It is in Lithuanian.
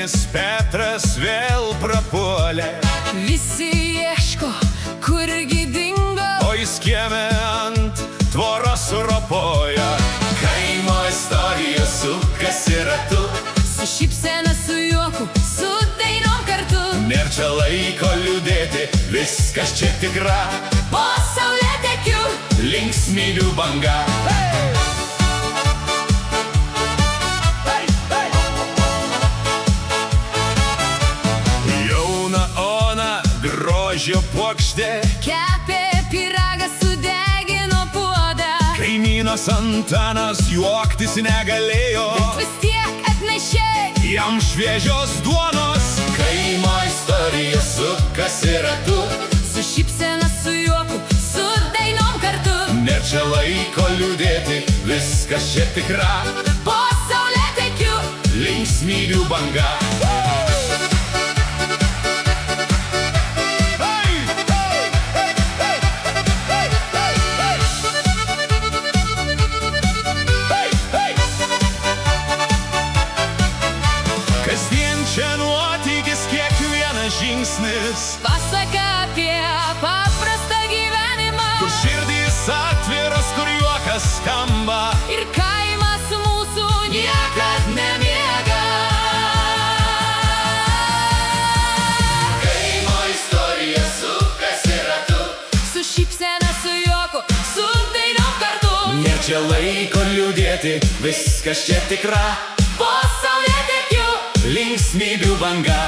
Sūnelis Petras vėl prapuolė, Visi ieško, kurgi dingo, o jis kieme ant tvoros ropoja. Kaimo istorija sukasi ratu, su šypsena, su juoku, su dainom kartu. nėr čia laiko liūdėti, viskas čia tikra, Po saulėtekiu linksmybių banga. Jauna Ona grožio puokštė, kepė pyragą, sudegino puodą. kaimynas Antanas juoktis negalėjo, Vis tiek atnešė jam šviežios duonos. Kaimo istorija sukasi ratu, su šypsena, su juoku, su dainom kartu. nėr čia laiko liūdėti, viskas čia tikra, Po saulėtekiu linksmybių banga. Kasdien čia nuotykis, kiekvienas žingsnis, pasaka apie paprastą gyvenimą. kur širdys atviros, kur juokas skamba, Ir kaimas mūsų niekad nemiega. kaimo istorija sukasi ratu, Su šypsena, su juoku, su dainom kartu. nėr čia laiko liūdėti, viskas čia tikra, Po saulėtekiu linksmybių banga.